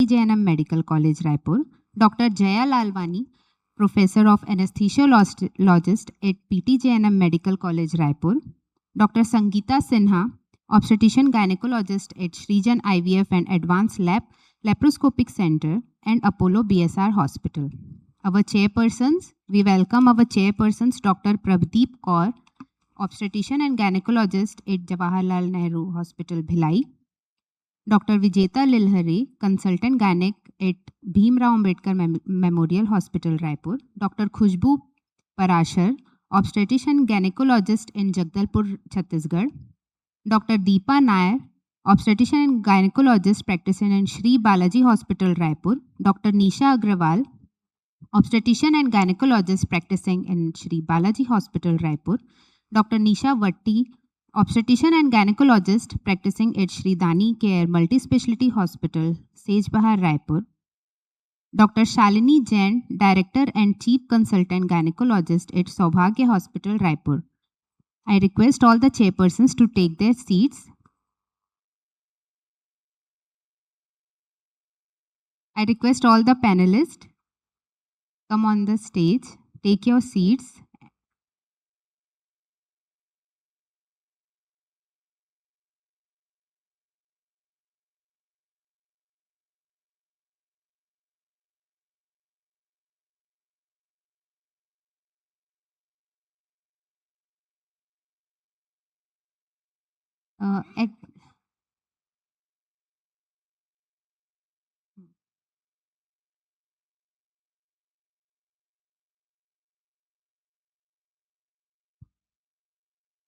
PTJNM Medical College, Raipur. Dr. Jaya Lalwani, Professor of Anesthesiologist at PTJNM Medical College, Raipur. Dr. Sangeeta Sinha, Obstetrician Gynecologist at Shrijan IVF and Advanced Laparoscopic Center and Apollo BSR Hospital. Our chairpersons, we welcome our chairpersons, Dr. Prabdeep Kaur, Obstetrician and Gynecologist at Jawaharlal Nehru Hospital, Bhilai. Dr. Vijeta Lilhare, Consultant Gynec at Bhimrao Ambedkar Memorial Hospital, Raipur. Dr. Khushbu Parashar, Obstetrician Gynecologist in Jagdalpur, Chhattisgarh. Dr. Deepa Nair, Obstetrician and Gynecologist practicing in Shri Balaji Hospital, Raipur. Dr. Nisha Agrawal, Obstetrician and Gynecologist practicing in Shri Balaji Hospital, Raipur. Dr. Nisha Vatti, Obstetrician and Gynecologist practicing at Shri Dani Care Multi-Speciality Hospital, Sej Bahar, Raipur. Dr. Shalini Jain, Director and Chief Consultant Gynecologist at Saubhagya Hospital, Raipur. I request all the chairpersons to take their seats. I request all the panelists come on the stage, take your seats.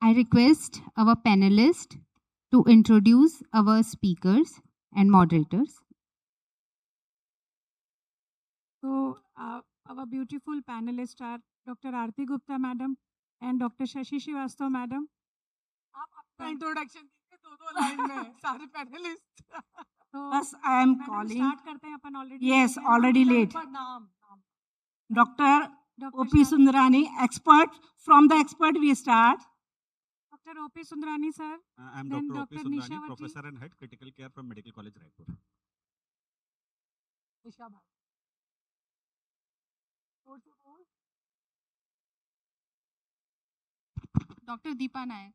I request our panelists to introduce our speakers and moderators. So, our beautiful panelists are Dr. Aarti Gupta Madam and Dr. Shashi Srivastava Madam. आप अपना introduction दीजिए दो line में सारे panelist. Thus, I am calling. Start करते हैं अपन already. Yes, already late. नाम Dr. O.P. Sundarani, expert. From the expert we start. Dr. O.P. Sundarani sir. I am Then Dr. O.P. Dr. Sundarani, Nisha Professor and Head Critical Care from Medical College, Raipur. Dr. Deepa Nair.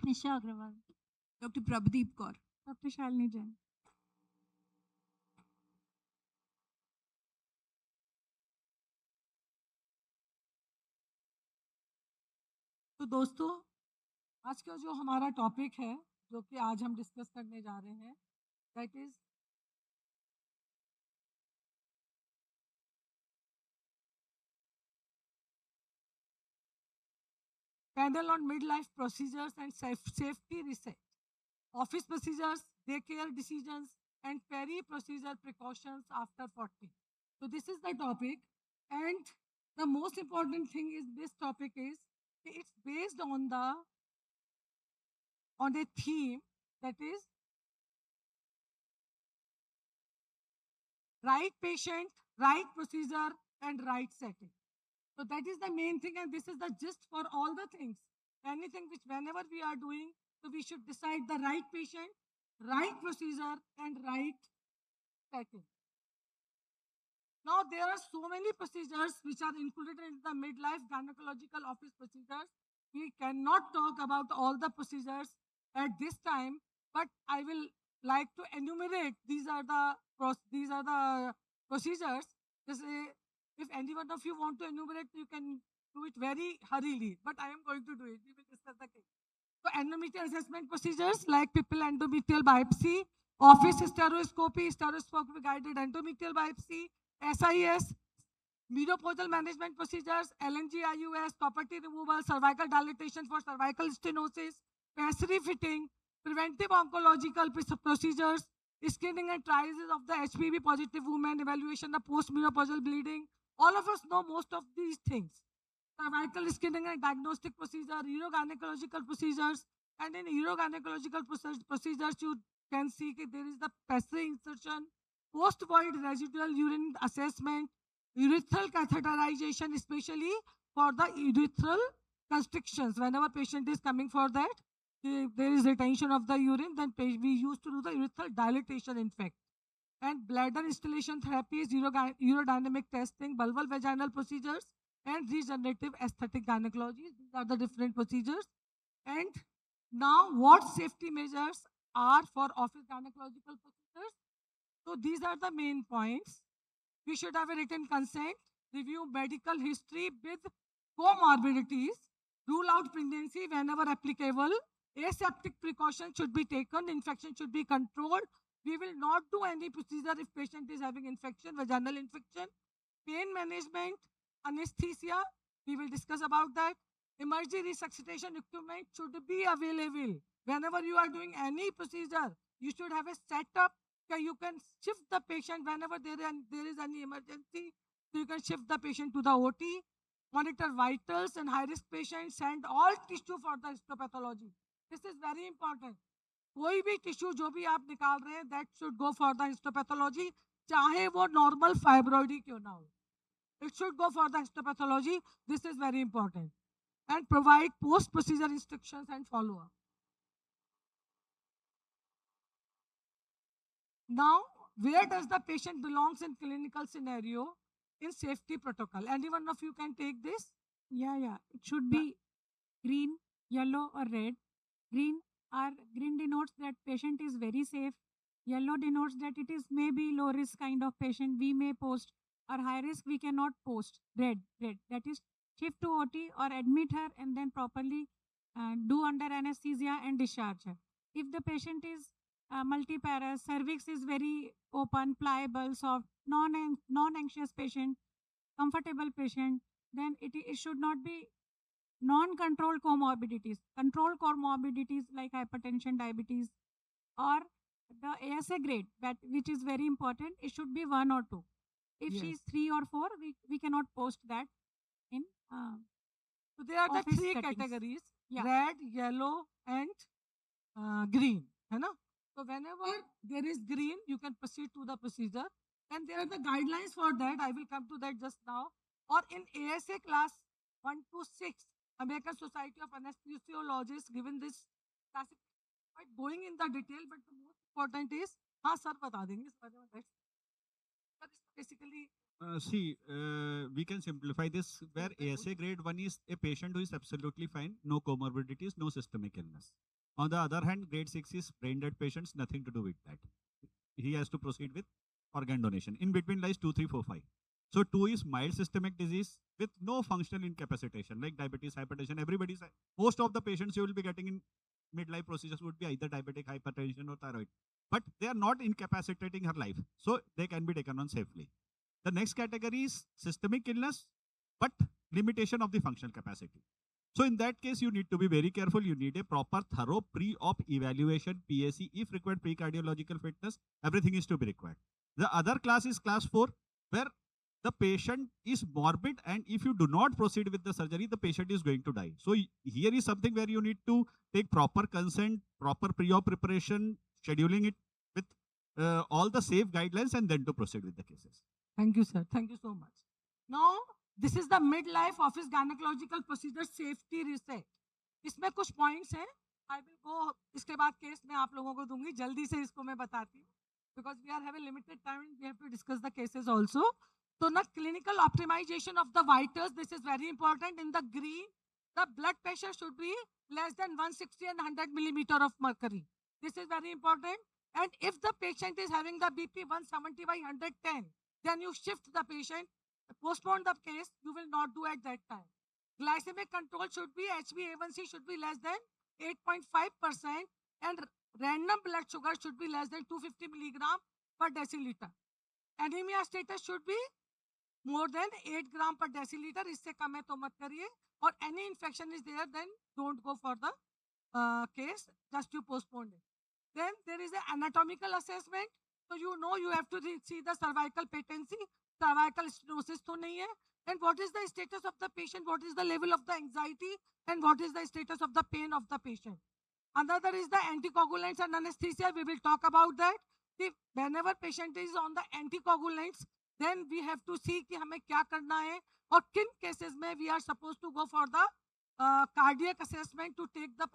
Nisha Agrawal. Dr. Prabdeep Kaur. Dr. Shalini Jain. तो दोस्तों, आज का जो हमारा topic है, जो कि आज हम डिस्कस करने जा रहे हैं, that is panel on mid life procedures and safety research, office procedures, day care decisions and peri procedure precautions after 40. So this is the topic, and the most important thing is this topic is it's based on a theme that is right patient, right procedure, and right setting. So that is the main thing, and this is the gist for all the things. Anything which whenever we are doing, so we should decide the right patient, right procedure, and right setting. Now there are so many procedures which are included in the midlife gynecological office procedures. We cannot talk about all the procedures at this time, but I will like to enumerate. These are the procedures. Just, if any one of you want to enumerate, you can do it very hurriedly. But I am going to do it. We will discuss the case. So endometrial assessment procedures like pupil endometrial biopsy, office stereoscopy, stereoscopy guided endometrial biopsy, SIS, menopausal management procedures, LNG IUS, property removal, cervical dilatation for cervical stenosis, pessary fitting, preventive oncological procedures, screening and trials of the HPV positive women, evaluation of post-menopausal bleeding. All of us know most of these things. Cervical screening and diagnostic procedure, urogynecological procedures, and in urogynecological procedures, you can see that there is the pessary insertion, post-void residual urine assessment, urethral catheterization, especially for the urethral constrictions. Whenever patient is coming for that, there is retention of the urine, then we used to do the urethral dilatation, in fact. and bladder installation therapy, urodynamic testing, vulval vaginal procedures, and regenerative aesthetic gynecology. These are the different procedures. And now, what safety measures are for office gynecological procedures? So these are the main points. We should have a written consent, review medical history with comorbidities, rule out pregnancy whenever applicable, aseptic precautions should be taken, infection should be controlled. We will not do any procedure if patient is having infection, vaginal infection, pain management, anesthesia, we will discuss about that. Emergency resuscitation equipment should be available. Whenever you are doing any procedure, you should have a setup that you can shift the patient whenever there is any emergency. So you can shift the patient to the OT, monitor vitals and high-risk patients, send all tissue for the histopathology. This is very important. कोई भी tissue जो भी आप निकाल रहे हैं that should go for the histopathology, चाहे वो नॉर्मल फाइब्रॉइड ही क्यों ना हो. It should go for the histopathology. This is very important. And provide post-procedure instructions and follow-up. Now, where does the patient belongs in clinical scenario in safety protocol? Any one of you can take this? Yeah. It should be green, yellow, or red. Green denotes that patient is very safe. Yellow denotes that it is maybe low risk kind of patient. We may post, or high risk we cannot post. Red. That is shift to OT or admit her and then properly do under anesthesia and discharge her. If the patient is multiparous, cervix is very open, pliable, soft, non-anxious patient, comfortable patient, then it should not be non-controlled comorbidities. Controlled comorbidities like hypertension, diabetes, or the ASA grade, which is very important, it should be 1 or 2. If she is 3 or 4, we cannot post that in. So there are the office three settings. categories: Yeah. red, yellow, and green. है ना? So whenever there is green, you can proceed to the procedure. And there are the guidelines for that. I will come to that just now. Or in ASA class 1 to 6, American Society of Anesthesiologists given this classification. But going in the detail, but the most important is, हाँ sir बता देंगे इस बारे में. But it's basically We can simplify this where ASA grade 1 is a patient who is absolutely fine, no comorbidities, no systemic illness. On the other hand, grade 6 is brain dead patients, nothing to do with that. He has to proceed with organ donation. In between lies 2, 3, 4, 5. So 2 is mild systemic disease with no functional incapacitation like diabetes, hypertension. Most of the patients you will be getting in midlife procedures would be either diabetic, hypertension or thyroid. But they are not incapacitating her life. So they can be taken on safely. The next category is systemic illness, but limitation of the functional capacity. So in that case, you need to be very careful. You need a proper thorough pre-op evaluation, PAC, if required pre-cardiological fitness, everything is to be required. The other class is class 4, where the patient is morbid and if you do not proceed with the surgery, the patient is going to die. So here is something where you need to take proper consent, proper pre-op preparation, scheduling it with all the safe guidelines and then to proceed with the cases. Thank you, sir. Thank you so much. Now, this is the midlife office gynecological procedure safety reset. इसमें कुछ points हैं. I will go. इसके बाद case मैं आप लोगों को दूंगी. जल्दी से इसको मैं बताती हूँ. Because we are having limited time and we have to discuss the cases also. So, now clinical optimization of the vitals. This is very important. In the green, the blood pressure should be less than 160 and 100 millimeter of mercury. This is very important. And if the patient is having the BP 170 by 110, then you shift the patient, postpone the case, you will not do at that time. Glycemic control should be, HbA1c should be less than 8.5% and random blood sugar should be less than 250 milligram per deciliter. Anemia status should be more than 8 gram per deciliter. इससे कम है तो मत करिए. Or any infection is there, then don't go for the case, just you postpone it. Then there is an anatomical assessment. So you know you have to see the cervical patency, cervical stenosis तो नहीं है. And what is the status of the patient, what is the level of the anxiety, and what is the status of the pain of the patient. Another is the anticoagulants and anesthesia. We will talk about that. If whenever patient is on the anticoagulants, then we have to see कि हमें क्या करना है और किन cases में we are supposed to go for the cardiac assessment to take the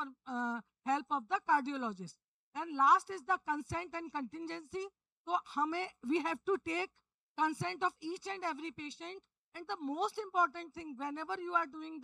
help of the cardiologist. And last is the consent and contingency. तो हमें we have to take consent of each and every patient. And the most important thing, whenever you are doing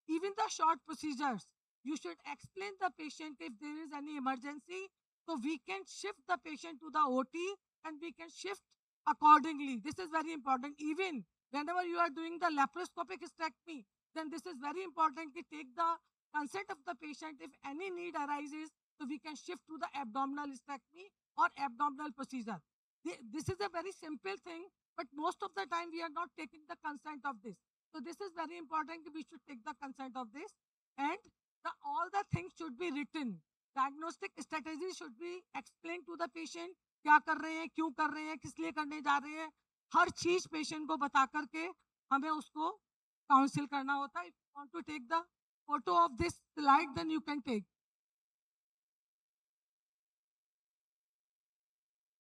even the short procedures, you should explain the patient if there is any emergency, so we can shift the patient to the OT and we can shift accordingly. This is very important. Even whenever you are doing the laparoscopic hysterectomy, then this is very important to take the consent of the patient. If any need arises, so we can shift to the abdominal hysterectomy or abdominal procedure. This is a very simple thing, but most of the time we are not taking the consent of this. So this is very important. We should take the consent of this, and all the things should be written. Diagnostic strategy should be explained to the patient. क्या कर रहे हैं, क्यों कर रहे हैं, किस लिए करने जा रहे हैं, हर चीज पेशेंट को बता करके हमें उसको काउंसिल करना होता है. If you want to take the photo of this slide, then you can take.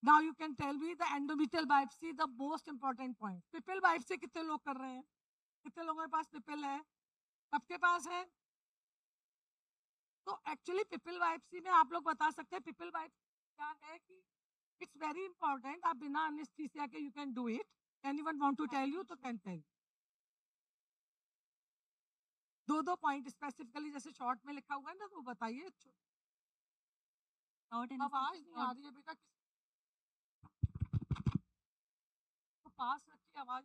Now you can tell me the endometrial biopsy, the most important point. People biopsy कितने लोग कर रहे हैं? कितने लोगों के पास पिपल है? सबके पास है? तो एक्चुअली पिपल बायोप्सी में आप लोग बता सकते हैं पिपल बायोप्सी क्या है कि इट्स वेरी इंपॉर्टेंट. आप बिना एनेस्थीसिया के you can do it. Anyone want to tell you तो कैन टेल. दो पॉइंट स्पेसिफिकली जैसे शॉर्ट में लिखा हुआ है ना, वो बताइए. आवाज नहीं आ रही है बेटा, तो पास रखिए, आवाज.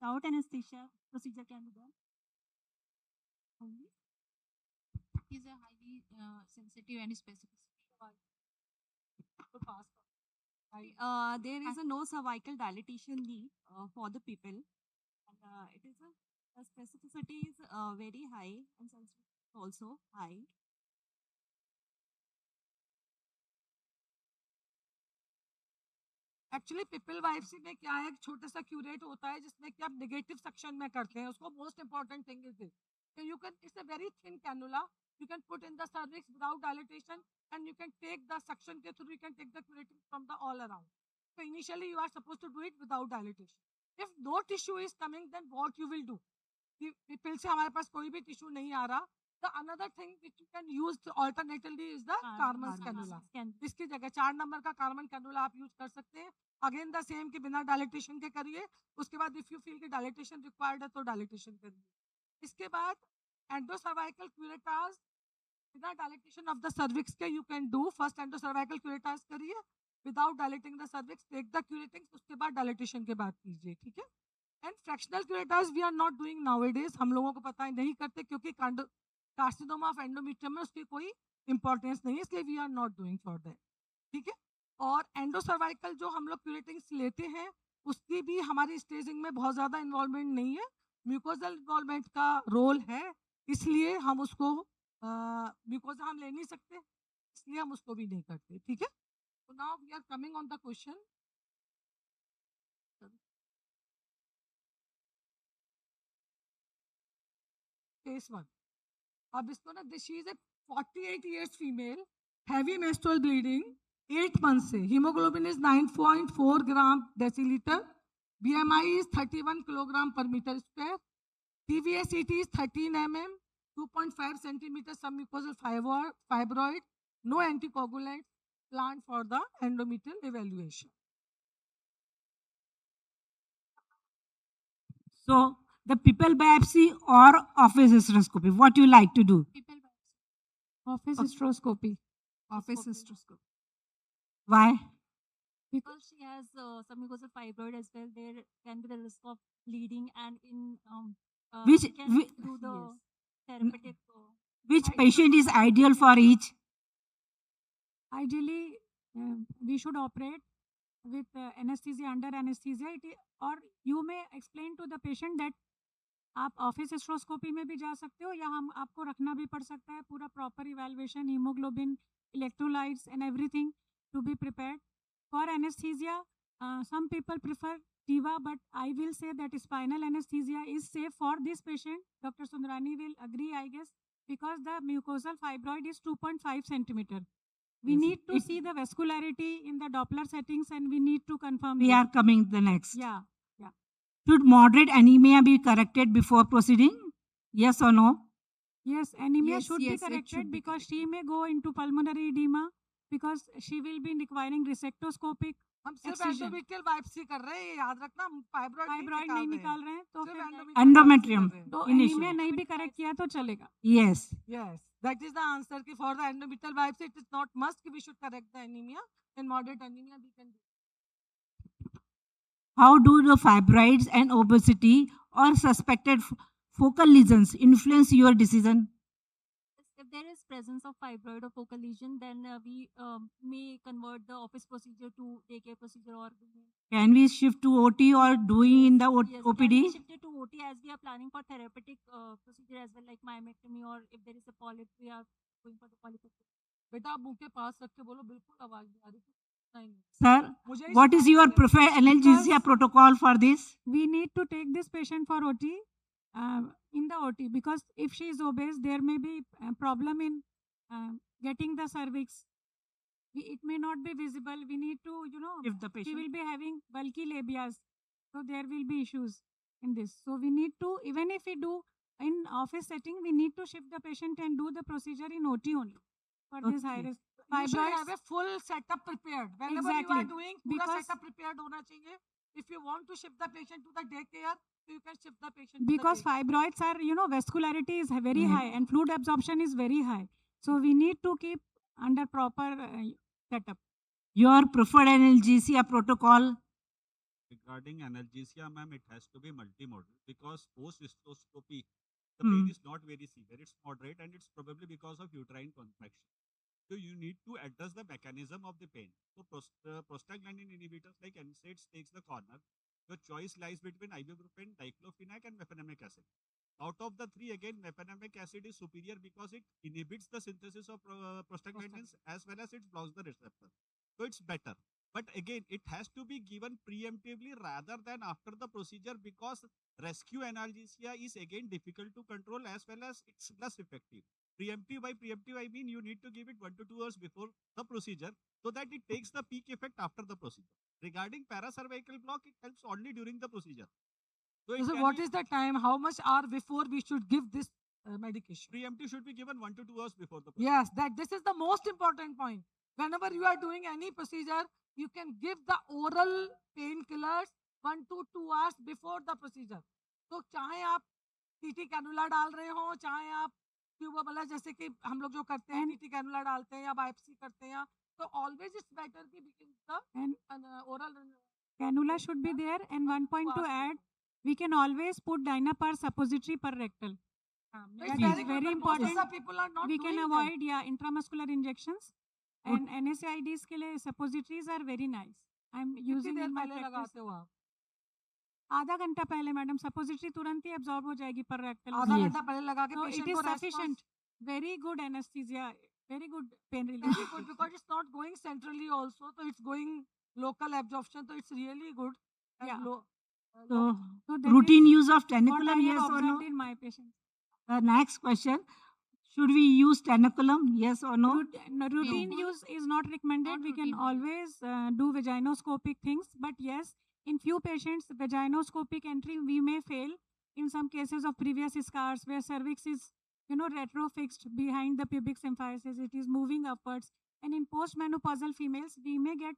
Without anesthesia, procedure can be done. Only. Is a highly sensitive and specific. तो पास There is a no cervical dilatation need for the people, and it is the specificity is very high and sensitivity also high. Actually people biopsy में क्या है, एक छोटा सा curate होता है जिसमें कि आप नेगेटिव सेक्शन में करते हैं उसको. Most important thing is this, you can, it's a very thin cannula, you can put in the cervix without dilatation, and you can take the suction के through, you can take the curating from the all around. So initially you are supposed to do it without dilatation. If no tissue is coming, then what you will do? People से हमारे पास कोई भी tissue नहीं आ रहा, the another thing which you can use alternatively is the Carman's cannula. इसकी जगह 4 number का carbon cannula आप यूज कर सकते हैं. अगेन द सेम कि बिना डायलिटेशन के करिए. उसके बाद इफ यू फील कि डायलिटेशन रिक्वायर्ड है तो डायलिटेशन करिए. इसके बाद एंडोसर्वाइकल क्यूरेटास बिना डायलिटेशन ऑफ द सर्विक्स के you can do. First endocervical curettage करिए without dilating the cervix, take the curetting, उसके बाद डायलिटेशन के बाद कीजिए. ठीक है. एंड fractional curettage we are not doing nowadays. हम लोगों को पता है नहीं करते क्योंकि कार्सिनोमा ऑफ एंडोमेट्रियम में उसकी कोई इंपॉर्टेंस नहीं है, इसलिए we are not doing for that. ठीक है. और एंडोसर्वाइकल जो हम लोग क्यूरेटिंग्स लेते हैं उसकी भी हमारी स्टेजिंग में बहुत ज़्यादा इन्वॉल्वमेंट नहीं है. म्यूकोजल इन्वॉल्वमेंट का रोल है, इसलिए हम उसको म्यूकोजा हम ले नहीं सकते, इसलिए हम उसको भी नहीं करते. ठीक है. तो now we are coming on the question. Case 1. अब इसको ना, this is a 48 years female, heavy menstrual bleeding, 8 months से, haemoglobin is 9.4 gram decilitre, BMI is 31 kilogram per meter square, TVSET is 13 mm, 2.5 centimeter submucosal fibroid, no anticoagulants planned for the endometrial evaluation. So the pupil biopsy or office hysteroscopy, what you like to do? People biopsy. Office hysteroscopy. Office Hysteroscopy. hysteroscopy. Why? Because she has submucosal fibroid as well, there can be the risk of bleeding, and in Which- we can whi- do the Yes. therapeutic. Which patient is ideal for each? Ideally, we should operate with anesthesia, under anesthesia. Or you may explain to the patient that आप office hysteroscopy में भी जा सकते हो, या हम आपको रखना भी पड़ सकता है. पूरा proper evaluation, haemoglobin, electrolytes and everything to be prepared. For anaesthesia, some people prefer TIVA, but I will say that spinal anesthesia is safe for this patient. Dr. Sundarani will agree, I guess, because the mucosal fibroid is 2.5 centimeter. We Yes, need to it- see the vascularity in the Doppler settings, and we need to confirm. We this. are coming the next. Yeah. Should moderate anemia be corrected before proceeding? Yes or no? Yes, anemia Yes, should yes, be it corrected should be because she may go into pulmonary edema. because she will be requiring resectoscopic हम सिर्फ excision. Endometrial biopsy कर रहे हैं, ये याद रखना, हम fibroid fibroid नहीं निकाल रहे हैं तो सिर्फ फिर Endometrium. तो Initially. एनीमिया नहीं भी करेक्ट किया तो चलेगा. Yes. Yes, that is the answer. Ki for the endometrial biopsy, it is not must ki we should correct the anemia. In moderate anemia, we can do. How do the fibroids and obesity or suspected focal lesions influence your decision? If there is presence of fibroid or focal lesion, then we may convert the office procedure to daycare procedure, or we may, Can we shift to OT or doing in the yes, can OPD? be shifted to OT, as we are planning for therapeutic procedure as well, like myomectomy, or if there is a polyp, we are going for the polypectomy. बेटा आप मुंह के पास रख के बोलो, बिल्कुल आवाज नहीं आ रही. नहीं. Sir, मुझे ही what is सुनाई your दे रहा है. preferred analgesia Because- protocol for this? We need to take this patient for OT, in the OT, because if she is obese, there may be a problem in getting the cervix. It may not be visible. We need to, If the she patient. will be having bulky labias, so there will be issues in this. So we need to, even if we do in office setting, we need to shift the patient and do the procedure in OT only for this high Okay. risk You should have fibroids. a full setup prepared. Whenever you are Exactly. doing, पूरा Because- setup prepared होना चाहिए. If you want to shift the patient to the daycare, so you can shift the patient to Because the daycare. fibroids are, vascularity is very Yeah. high and fluid absorption is very high. So we need to keep under proper setup. Your preferred analgesia protocol? Regarding analgesia, ma'am, it has to be multimodal because post cystoscopy, the Hmm. pain is not very severe. It's moderate and it's probably because of uterine contraction. So you need to address the mechanism of the pain. So prostaglandin inhibitors like NSAIDs takes the corner. Your choice lies between ibuprofen, diclofenac, and mefenamic acid. Out of the three, again, mefenamic acid is superior because it inhibits the synthesis of prostaglandins as well as it blocks the receptor. So it's better. But again, it has to be given preemptively rather than after the procedure because rescue analgesia is again difficult to control as well as it's less effective. Preemptive, by preemptive, I mean you need to give it 1 to 2 hours before the procedure so that it takes the peak effect after the procedure. Regarding paracervical block, it helps only during the procedure. So, it So can what be- is the time? How much hour before we should give this medication? preemptive should be given 1 to 2 hours before the procedure. Yes, that this is the most important point. Whenever you are doing any procedure, you can give the oral painkillers 1 to 2 hours before the procedure. तो चाहे आप TT cannula डाल रहे हो, चाहे आप ट्यूबोबला जैसे कि हम लोग जो करते हैं टीटी कैनुला डालते हैं या बायोप्सी करते हैं, तो always it's better कि we give the And oral. cannula should be there. And one point to add, we can always put Dynapar suppository per rectal. It's That very is good, very but most of important. the people are not We can doing avoid intramuscular injections. And NSAIDs के लिए suppositories are very nice. I'm that. कितनी using there in my पहले practice. लगाते हो आप? आधा घंटा पहले मैडम suppository तुरंत ही absorb हो जाएगी per rectal. आधा Yes. घंटा पहले लगा के So patient it is को sufficient. Very good anesthesia. Very good pain relief. Very good because it's not going centrally also, so it's going local absorption, so it's really good. And Yeah. So, So that routine is use of what I tenaculum, have yes or no? observed in my patients. The next question, should we use tenaculum, yes or no? Routine use is not recommended. Not We can routine always do vaginoscopic things, but yes, in few patients, vaginoscopic entry we may fail. In some cases of previous scars where cervix is, retrofixed behind the pubic symphysis, it is moving upwards. And in postmenopausal females, we may get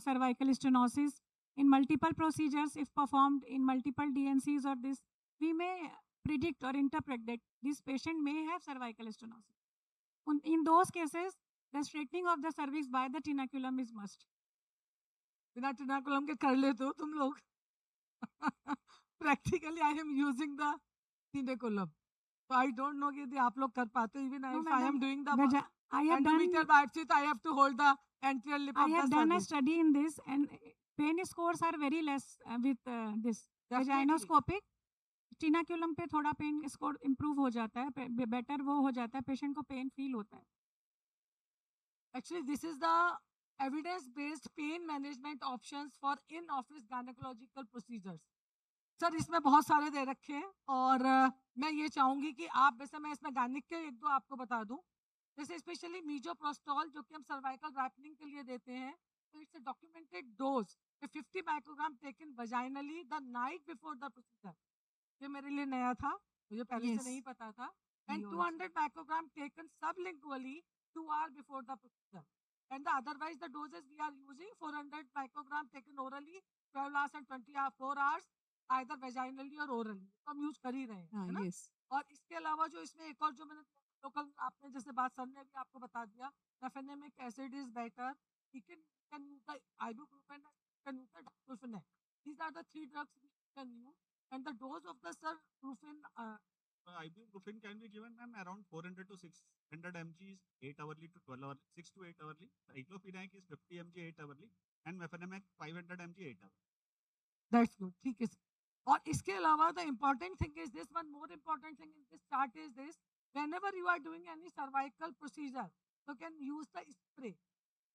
cervical stenosis. In multiple procedures, if performed in multiple DNCs or this, we may predict or interpret that this patient may have cervical stenosis. In those cases, the straightening of the cervix by the tenaculum is must. बिना टिनाकुलम के कर लेते हो तुम लोग. Practically, I am using the टिनाकुलम. So I don't know कि यदि आप लोग कर पाते हो. Even No, if I am madam. doing the I have done, endometrial biopsy, so I have to hold the anterior lip I of have the done a cervix. study in this, and pain scores are very less with this Definitely. vaginoscopic. टीनाक्यूलम पे थोड़ा pen score improve हो जाता है, better वो हो जाता है, patient को पेन फील होता है. Actually, this is the evidence-based pain management options for in-office gynecological procedures. Sir इसमें बहुत सारे दे रखे हैं और मैं ये चाहूंगी कि आप वैसे मैं इसमें गायनिक के एक दो आपको बता दूं. जैसे स्पेशली मीजोप्रोस्टॉल जो कि हम सर्वाइकल रैपनिंग के लिए देते हैं, तो it's a documented dose 50 microgram taken vaginally the night before the procedure. ये मेरे लिए नया था, मुझे पहले Yes. से नहीं पता था. And Me also. 200 microgram taken sublingually 2 hours before the procedure. And the otherwise the doses we are using 400 microgram taken orally 12 hours and 24 hours either vaginally or orally. तो हम यूज कर ही रहे हैं, है ना? Yes. और इसके अलावा जो इसमें एक और जो मैंने लोकल आपने जैसे बात सर ने भी आपको बता दिया, mefenamic acid is better, you can use the ibuprofen, you can use the diclofenac. These are the three drugs we can use, and the dose of the ibuprofen Ibuprofen can be given, ma'am, around 400 to 600 mg is 8 hourly to 12 hourly, 6 to 8 hourly. Diclofenac is 50 mg 8 hourly, and mefenamic 500 mg 8 hourly. That's good. ठीक है sir. और इसके अलावा the important thing is this, one more important thing in this chart is this, whenever you are doing any cervical procedure, you can use the spray.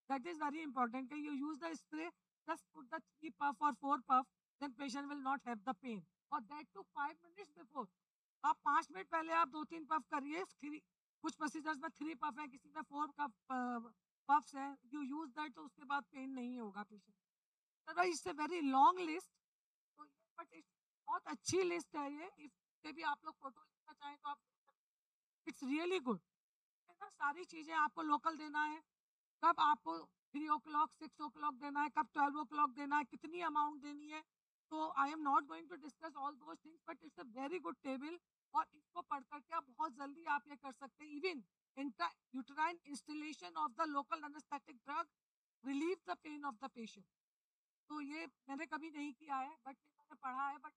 That is very important. Can you use the spray, just put the 3 puff or 4 puff, then patient will not have the pain. और that to 5 minutes before. आप 5 minute पहले आप 2-3 puff करिए, कुछ procedures में 3 puff है, किसी में 4 का पफ्स है, यू यूज दैट, तो उसके बाद पेन नहीं होगा patient. Otherwise it's a very long list, तो बट इट्स बहुत अच्छी लिस्ट है ये. इफ से भी आप लोग फोटो लेना चाहें तो आप, इट्स रियली गुड, है ना? सारी चीजें आपको लोकल देना है, कब आपको 3 o'clock 6 o'clock देना है, कब 12 o'clock देना है, कितनी अमाउंट देनी है. तो I am not going to discuss all those things, but it's a very good table, और इसको पढ़ करके आप बहुत जल्दी आप ये कर सकते हैं. Even uterine installation of the local anaesthetic drug relieve the pain of the patient. तो ये मैंने कभी नहीं किया है, बट मैंने पढ़ा है. But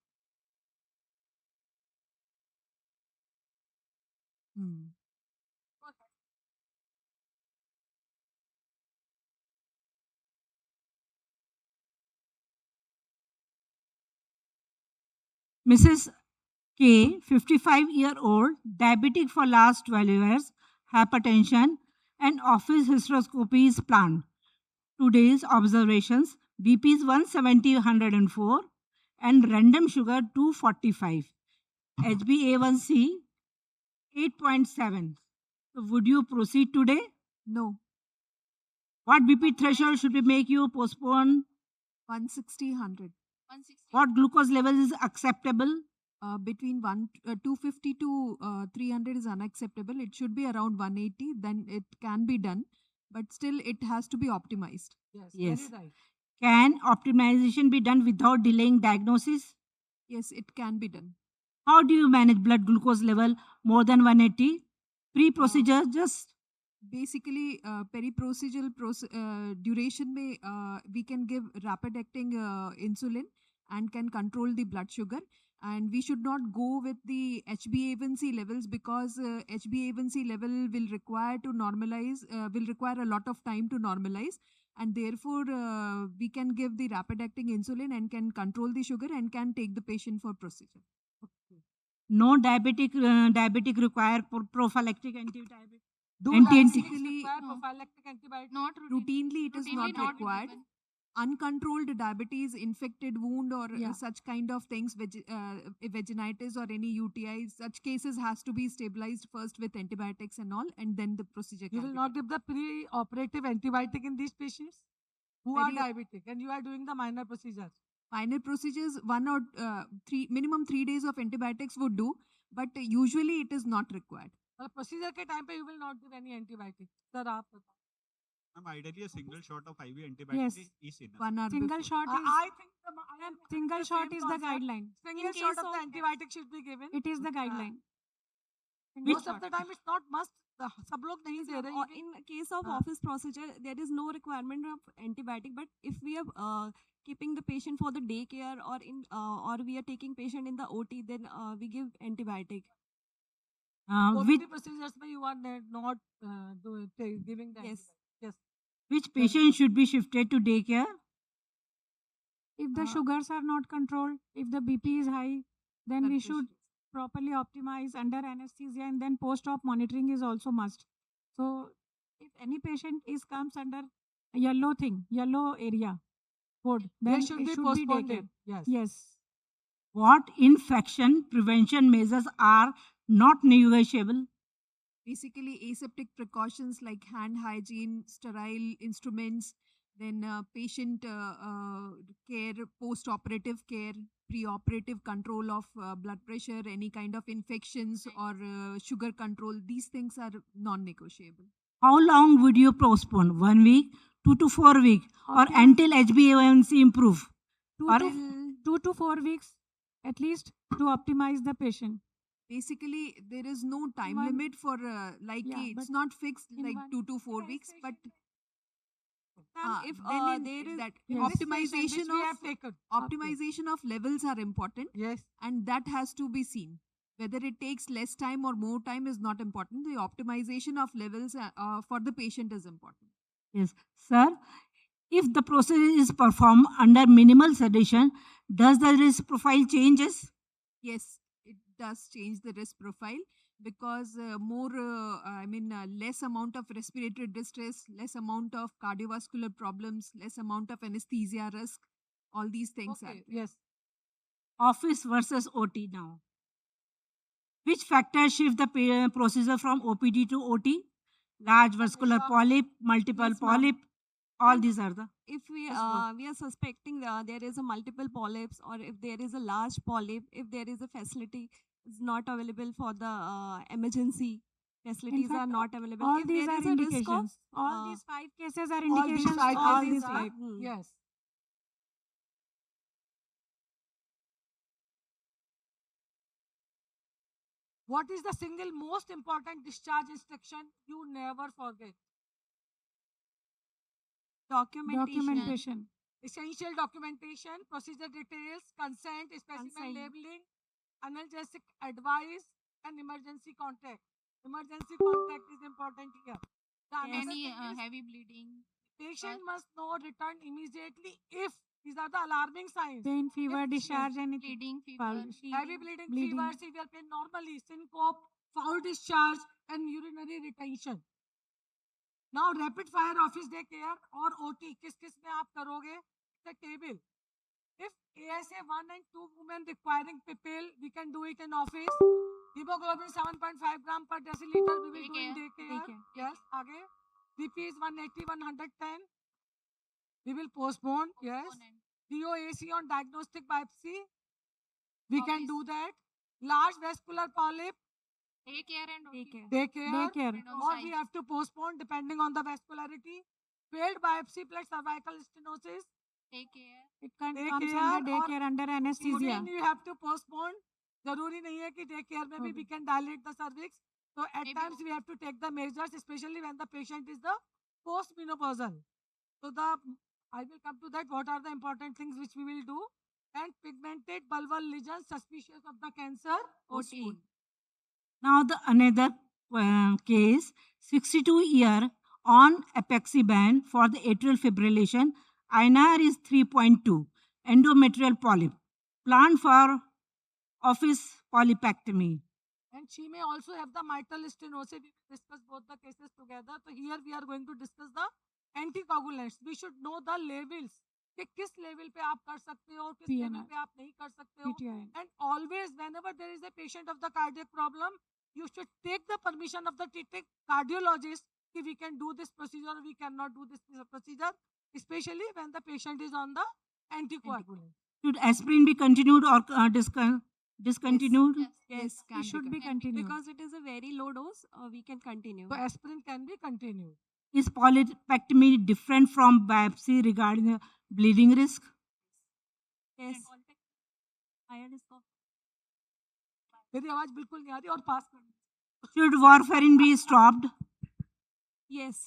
Mrs. K, 55-year-old, diabetic for last 12 years, hypertension, and office hysteroscopy is planned. Today's observations: BP is 170/104 and random sugar 245. HbA1c 8.7. So would you proceed today? No. What BP threshold should we make you postpone? 160, 100. What glucose level is acceptable? Between 250 to 300 is unacceptable. It should be around 180. Then it can be done, but still it has to be optimized. yes, Yes. very right. Can optimization be done without delaying diagnosis? Yes, it can be done. How do you manage blood glucose level more than 180? Pre-procedure, just Basically, peri-procedural duration may we can give rapid acting insulin and can control the blood sugar. And we should not go with the HbA1c levels, because HbA1c level will require to normalize, will require a lot of time to normalize, and therefore we can give the rapid acting insulin and can control the sugar and can take the patient for procedure. no diabetic require prophylactic anti-diabetic. Do Anti- diabetics Basically, require no. prophylactic antibiotics? Not Routinely, it is Routinely not required. given. Uncontrolled diabetes, infected wound, or Yeah. such kind of things, vaginitis or any UTIs, such cases has to be stabilized first with antibiotics and all, and then the procedure You can will be not done. give the pre-operative antibiotic in these patients who are Peri- diabetic, and you are doing the minor procedures. Minor procedures, 1 or 3, minimum 3 days of antibiotics would do, but usually it is not required. मतलब procedure के time पे you will not give any antibiotic. Sir आप बताओ. Ma'am, ideally a single shot of IV antibiotic Yes. is enough. 1 hour Single before. shot is I think I am single the shot same is the concept. guideline. Single In shot case of the of- antibiotic should be given. It is the guideline. Most of the time it's not must. सब लोग नहीं दे रहे. Or even- in case of हाँ. office procedure, there is no requirement of antibiotic. But if we are keeping the patient for the daycare or we are taking patient in the OT, then we give antibiotic. Which, OPD procedures में you are not giving the Yes. antibiotic. Yes. which patient should be shifted to daycare? If the Uh, sugars are not controlled, if the BP is high, then Blood we pressure should properly optimize under anesthesia, and then post-op monitoring is also must. So if any patient comes under a yellow area code, They then should it be should be postponed. daycare. Yes. Yes. What infection prevention measures are not negotiable? Basically, aseptic precautions like hand hygiene, sterile instruments, then patient care, post-operative care, pre-operative control of blood pressure, any kind of infections or sugar control. These things are non-negotiable. How long would you postpone? 1 week, 2 to 4 weeks, or Okay. until HbA1c improve? Two Or to 2 to 4 weeks at least to optimize the patient. Basically, there is no time one- limit for like Yeah, it's but not fixed in like one- 2 to 4 weeks, but Ma'am, if then in there is that Yes. optimization we have of taken. optimization of levels are important, Yes. and that has to be seen. Whether it takes less time or more time is not important. The optimization of levels for the patient is important. yes, sir. If the procedure is performed under minimal sedation, does the risk profile changes? Yes, it does change the risk profile because less amount of respiratory distress, less amount of cardiovascular problems, less amount of anesthesia risk, all these things are Okay. there. Yes. Office versus OT now. Which factors shift the procedure from OPD to OT? Large vascular Sure. polyp, multiple Yes, ma'am. polyp, all Ma'am, these are the. if we Yes, ma'am. we are suspecting there is a multiple polyps, or if there is a large polyp, if there is a facility is not available for the emergency facilities are fact, not available, All if these there are is a risk of indications. All uh, these 5 cases are All these indications. five of all cases these are. five. Yes. What is the single most important discharge instruction you never forget? documentation. Essential documentation, procedure details, consent, specimen Consent. labeling, analgesic advice, and emergency contact. Emergency contact is important here. The another thing is heavy bleeding. patient must know return immediately if these are the alarming signs. Pain, fever, If- discharge, anything. Foul- Heavy bleeding, bleeding. fever, severe pain normally, syncope, foul discharge, and urinary retention. Now rapid fire office day care और OT किस किस में आप करोगे? The table. If ASA 1 and 2 women requiring PIPL, we can do it in office. Hemoglobin 7.5 gram per deciliter, we will do in day care. Yes, आगे. BP is 180, 110. We will postpone. Yes. DOAC on diagnostic biopsy. We can do that. Large vascular polyp, day care. Daycare. Or we have to postpone depending on the vascularity. Failed biopsy plus cervical stenosis. It can Daycare comes under or daycare under anesthesia. Urine you have to postpone. जरूरी नहीं है कि day care में भी we can dilate the cervix. So at times we have to take the measures, especially when the patient is the postmenopausal. So I will come to that. What are the important things which we will do? And pigmented bulbar lesions suspicious of the cancer. OT. Now the another case, 62-year on apixaban for the atrial fibrillation. INR is 3.2. Endometrial polyp. Plan for office polypectomy. And she may also have the mitral stenosis. We will discuss both the cases together. So here we are going to discuss the anticoagulants. We should know the levels. कि किस level पे आप कर सकते हो, किस level PNR. पे आप नहीं कर सकते हो. PTI. And always, whenever there is a patient of the cardiac problem, you should take the permission of the treating cardiologist if we can do this procedure or we cannot do this procedure, especially when the patient is on the anticoagulant. Should aspirin be continued or discontinued? Yes, It should be continued. Because it is a very low dose, we can continue. So aspirin can be continued. Is polypectomy different from biopsy regarding the bleeding risk? Yes. Higher risk of मेरी आवाज बिल्कुल नहीं आ रही और पास कर. Should warfarin be stopped? yes.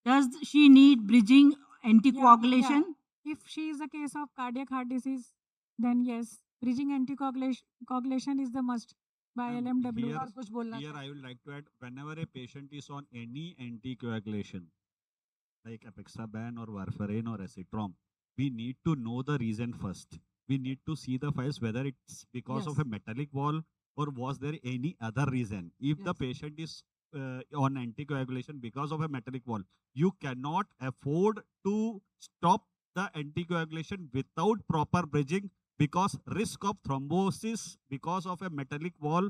Does she need bridging anticoagulation? If she is a case of cardiac heart disease, then yes, bridging anticoagulation is the must by LMW. Here, और कुछ बोलना here I would like to add, whenever a patient is on any anticoagulation, like apixaban or warfarin or acetrom, we need to know the reason first. We need to see the files whether it's because of Yes. a metallic wall or was there any other reason. If the Yes. patient is on anticoagulation because of a metallic wall, you cannot afford to stop the anticoagulation without proper bridging, because risk of thrombosis because of a metallic wall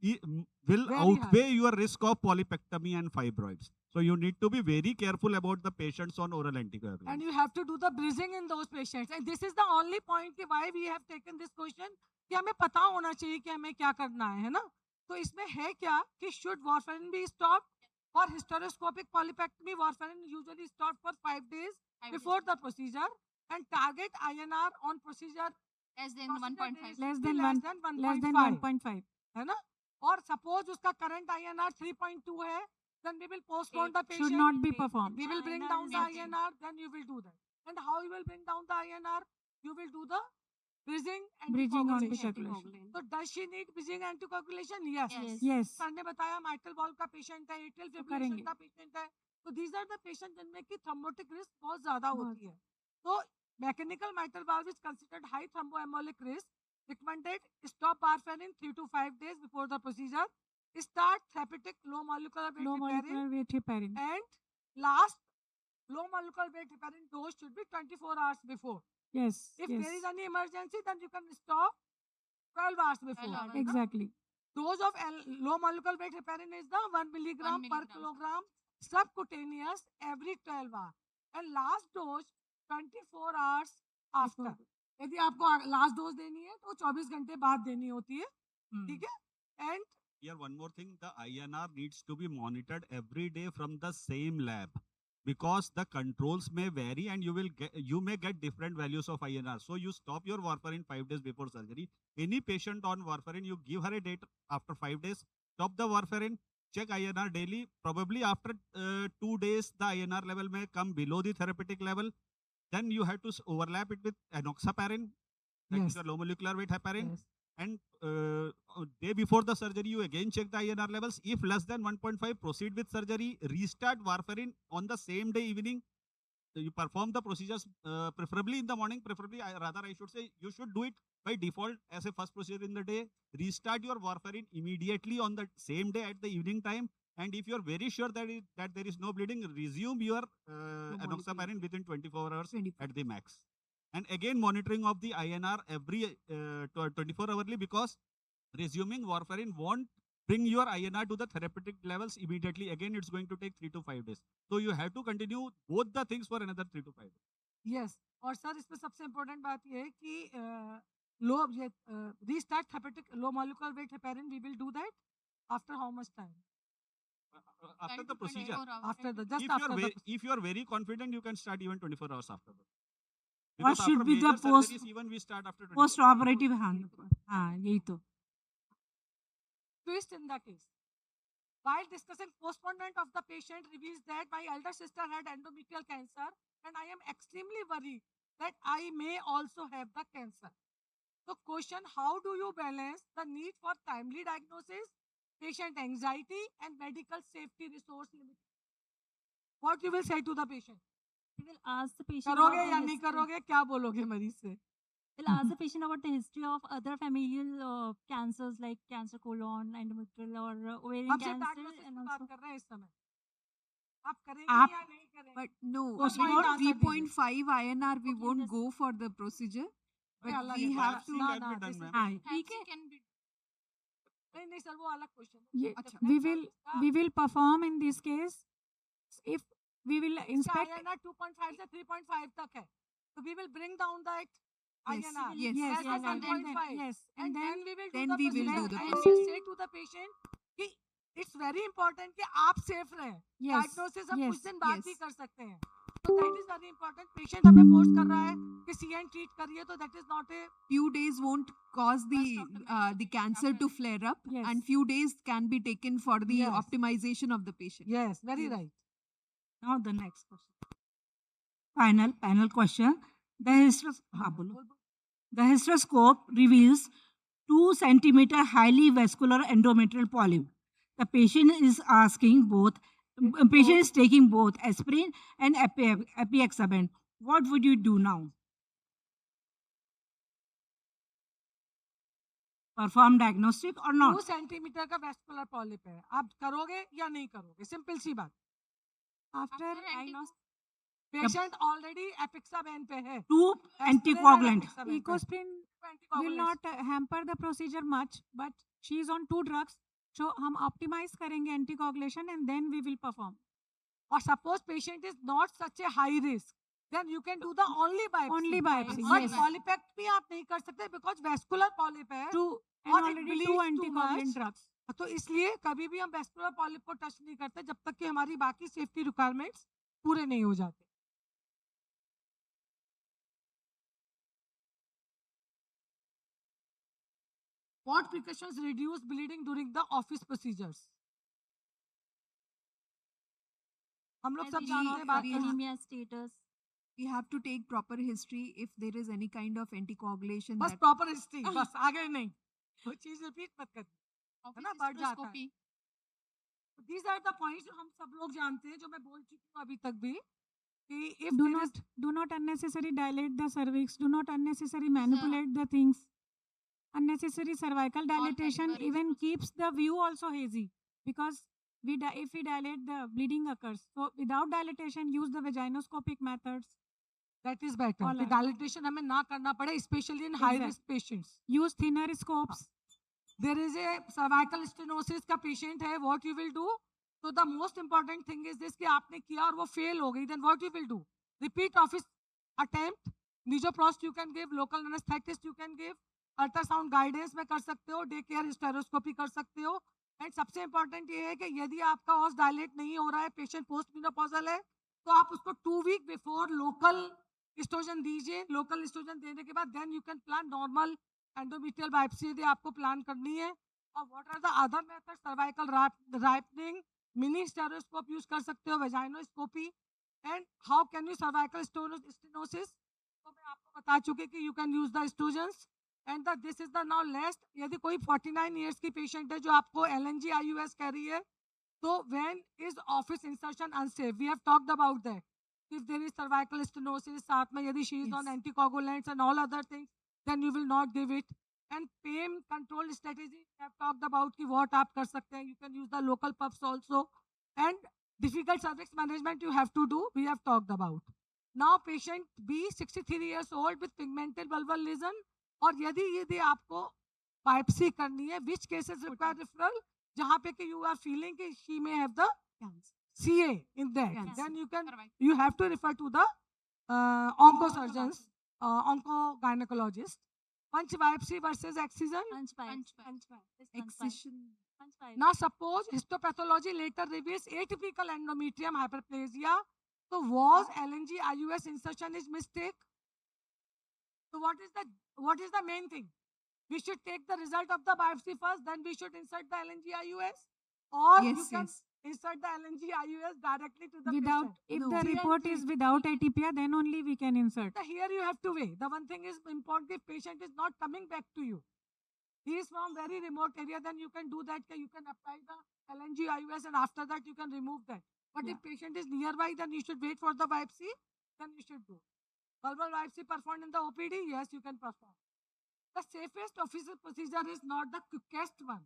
will Very outweigh your risk of polypectomy and fibroids. So you need to be very careful about the patients on oral anticoagulants. And you have to do the bridging in those patients. And this is the only point कि why we have taken this question कि हमें पता होना चाहिए कि हमें क्या करना है ना. तो इसमें है क्या कि should warfarin be stopped For hysteroscopic polypectomy, warfarin usually stopped for 5 days before the procedure, and target INR on procedure less than procedure 1.5. days less should be than less one than less than 1.5, 1.5. है ना? और suppose उसका current INR 3.2 है, then we will postpone the patient. Should not be performed. We will bring INR down is the nothing. INR, then you will do that. And how you will bring down the INR? You will do the bridging Bridging anticoagulation. anticoagulation. So does she need bridging anticoagulation? Yes. Yes. Yes. Sir ने बताया Michael valve का patient है, atrial तो fibrillation करेंगे। का patient है, तो these are the patient जिनमें की थ्रोम्बोटिक रिस्क बहुत ज्यादा बहुत। होती है. तो mechanical mitral valve is considered high thromboembolic risk. Recommended stop warfarin 3 to 5 days before the procedure. Start therapeutic low molecular weight Low heparin, molecular weight heparin. and last low molecular weight heparin dose should be 24 hours before. Yes. If yes. there is any emergency, then you can stop 12 hours before. 12 hours. Exactly. Dose of low molecular weight heparin is the 1 milligram per milligram. kilogram subcutaneous every 12 hours. And last dose 24 hours after. यदि आपको last dose देनी है तो 24 घंटे बाद देनी होती है, ठीक है? And Here, one more thing, the INR needs to be monitored every day from the same lab because the controls may vary and you may get different values of INR. So you stop your warfarin 5 days before surgery. Any patient on warfarin, you give her a date after 5 days, stop the warfarin, check INR daily. Probably after 2 days, the INR level may come below the therapeutic level. Then you have to overlap it with enoxaparin, that is Yes. a low molecular weight heparin. Yes. And day before the surgery, you again check the INR levels. If less than 1.5, proceed with surgery. Restart warfarin on the same day evening. So you perform the procedures preferably in the morning. Preferably, I should say, you should do it by default as a first procedure in the day. Restart your warfarin immediately on the same day at the evening time. And if you are very sure that there is no bleeding, resume your enoxaparin within 24 hours 24. at the max. And again, monitoring of the INR every 24 hourly, because resuming warfarin won't bring your INR to the therapeutic levels immediately. Again, it's going to take 3 to 5 days. So you have to continue both the things for another 3 to 5 days. Yes. और sir इसमें सबसे important बात ये है कि लो ये restart therapeutic low molecular weight heparin we will do that after how much time? After the procedure. After the just If after the if you are very confident, you can start even 24 hours after that. What Because should after be the major surgeries, even we start after 24 post operative हाँ यही तो twist in the case. While discussing postponement of the patient reveals that my elder sister had endometrial cancer and I am extremely worried that I may also have the cancer. So question, how do you balance the need for timely diagnosis, patient anxiety and medical safety resource limit? What you will say to the patient? We will ask the patient करोगे about या the नहीं history. करोगे, क्या बोलोगे मरीज से? We'll ask the patient about the history of other familial cancers like cancer colon, endometrial or ovarian अब सिर्फ cancer diagnosis and की बात also कर रहे हैं इस समय. आप करेंगे आप- या नहीं करेंगे? But no, Post before mortem answer 3.5 INR, we Okay, won't this- go for the procedure. But अलग we है, have biopsy to. ना, can ना, be done, this is- ma'am. हाँ ठीक है? नहीं सर वो अलग क्वेश्चन है. Ye- अच्छा, we will perform in this case if we will inspect. INR 2.5 से 3.5 तक है. So we will bring down that Yes, INR. yes, Yes, Less than and then 1.5. yes, And then we will do then the we will do procedure. the And procedure. we say to the patient कि it's very important कि आप safe रहें. yes, Diagnosis हम कुछ yes, दिन बाद yes. भी कर सकते हैं. So that is very important. Patient हमें force कर रहा है कि CN treat करिए, तो that is not a Few days won't cause the cancer to flare up, Yes. and few days can be taken for the Yes. optimization of the patient. yes, very Yes. right. Now the next question. Panel question. The hysteroscope reveals 2 centimeter highly vascular endometrial polyp. The patient is taking both aspirin and epiaxaban. What would you do now? Perform diagnostic or 2 not? Centimetre का vascular polyp है. आप करोगे या नहीं करोगे? Simple सी बात. after patient already एपिक्साबेन पे है. 2 Aspirin and anticoagulant. epicaxaban पे. ecosprin will Anticoagulants. not hamper the procedure much, but she is on 2 drugs, so हम optimize करेंगे anticoagulation and then we will perform. Or suppose patient is not such a high risk, then you can do the only biopsy. Only biopsy, But yes. polypectomy आप नहीं कर सकते because vascular polyp है. Two and और it already bleeds 2 too anticoagulant much. drugs. तो इसलिए कभी भी हम वेस्कुलर पॉलिप को टच नहीं करते जब तक कि हमारी बाकी सेफ्टी रिक्वायरमेंट्स पूरे नहीं हो जाते. What precautions reduce bleeding during the office procedures? हम लोग As सब we जानते know, हैं, बात we कर have- anemia status. We have to take proper history if there is any kind of anticoagulation. बस that- प्रॉपर हिस्ट्री, बस आगे नहीं, वो चीज रिपीट मत कर. है ना, बढ़ जाता है. These are the points जो हम सब लोग जानते हैं, जो मैं बोल चुकी हूँ अभी तक भी, कि if Do there is not unnecessarily dilate the cervix. Do not unnecessarily manipulate the things. Unnecessary cervical dilatation caliber even issues. keeps the view also hazy, because if we dilate, the bleeding occurs. So without dilatation, use the vaginoscopic methods. that is better. All कि are- dilatation हमें ना करना पड़े, especially in high risk patients. Use thinner scopes. There is a cervical stenosis का patient है, what you will do? So the most important thing is this, कि आपने किया और वो fail हो गई, then what you will do? Repeat office attempt. Nisoprost you can give, local anesthetist you can give, ultrasound guidance में कर सकते हो, day care hysteroscopy कर सकते हो. एंड सबसे इंपॉर्टेंट ये है कि यदि आपका ऑस डायलेट नहीं हो रहा है, पेशेंट पोस्ट मेनोपॉजल है, तो आप उसको 2 वीक बिफोर लोकल एस्ट्रोजन दीजिए. लोकल एस्ट्रोजन देने के बाद then you can plan normal endometrial biopsy यदि आपको प्लान करनी है. और what are the other method? Cervical ripening, mini hysteroscope use कर सकते हो, vaginoscopy. And how can you cervical stenosis, तो मैं आपको बता चुकी कि you can use the estrogens. And this is the now least. यदि कोई 49 ईयर्स की पेशेंट है जो आपको LNG IUS कह रही है, तो when is office insertion unsafe? We have talked about that. If there is cervical stenosis, साथ में यदि she is on anticoagulants and all other things, then you will not give it. And pain control strategy we have talked about कि what आप कर सकते हैं. You can use the local puffs also. And difficult cervix management you have to do, we have talked about. Now patient B, 63 years old with pigmented vulval lesion, और यदि आपको biopsy करनी है, which cases require referral? जहाँ पे कि you are feeling कि she may have the CA in that, then you have to refer to the oncosurgeons, oncogynecologist. Punch biopsy versus excision. Excision. Now suppose histopathology later reveals atypical endometrium hyperplasia. So was LNG IUS insertion is mistake? So what is the main thing? We should take the result of the biopsy first, then we should insert the LNG IUS, or you can insert the LNG IUS directly to the Without, patient. if No. the report is without atypia, then only we can insert. So here you have to weigh. The one thing is important, if patient is not coming back to you, he is from very remote area, then you can do that. You can apply the LNG IUS and after that you can remove that. But if patient is nearby, then you should wait for the biopsy, then you should do. Vulval biopsy performed in the OPD? Yes, you can perform. The safest official procedure is not the quickest one.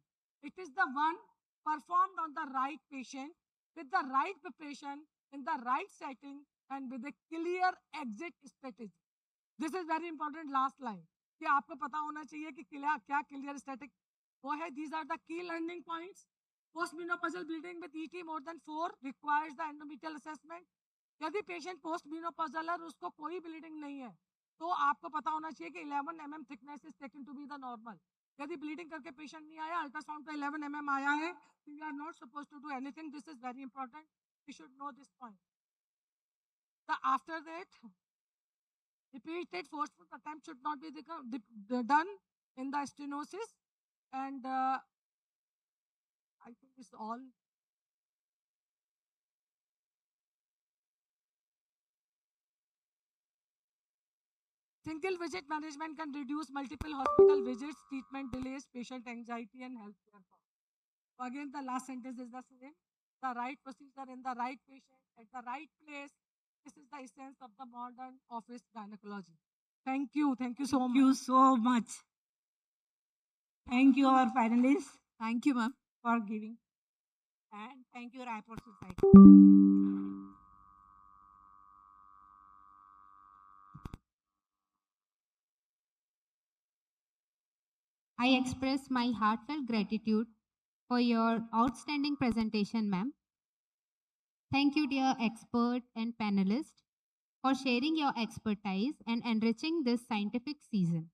It is the one performed on the right patient, with the right preparation, in the right setting, and with a clear exit strategy. This is very important last line. कि आपको पता होना चाहिए कि क्या clear static वो है. These are the key learning points. Postmenopausal bleeding with ET more than 4 requires the endometrial assessment. यदि पेशेंट पोस्ट मेनोपॉजल है और उसको कोई ब्लीडिंग नहीं है, तो आपको पता होना चाहिए कि 11 mm thickness is taken to be the normal. यदि ब्लीडिंग करके पेशेंट नहीं आया, अल्ट्रासाउंड पे 11 mm आया है, तो you are not suppose to do anything. This is very important. You should know this point. After that, repeated forceful attempt should not be done in the stenosis. And I think it's all. Single visit management can reduce multiple hospital visits, treatment delays, patient anxiety, and healthcare costs. So again, the last sentence is the same. The right procedure in the right patient at the right place. This is the essence of the modern office gynecology. Thank you. Thank you so much. Thank you so much. Thank you, our panelists, Thank you, ma'am. for giving. And thank you, Raipur Society. I express my heartfelt gratitude for your outstanding presentation, ma'am. Thank you, dear expert and panelists, for sharing your expertise and enriching this scientific season.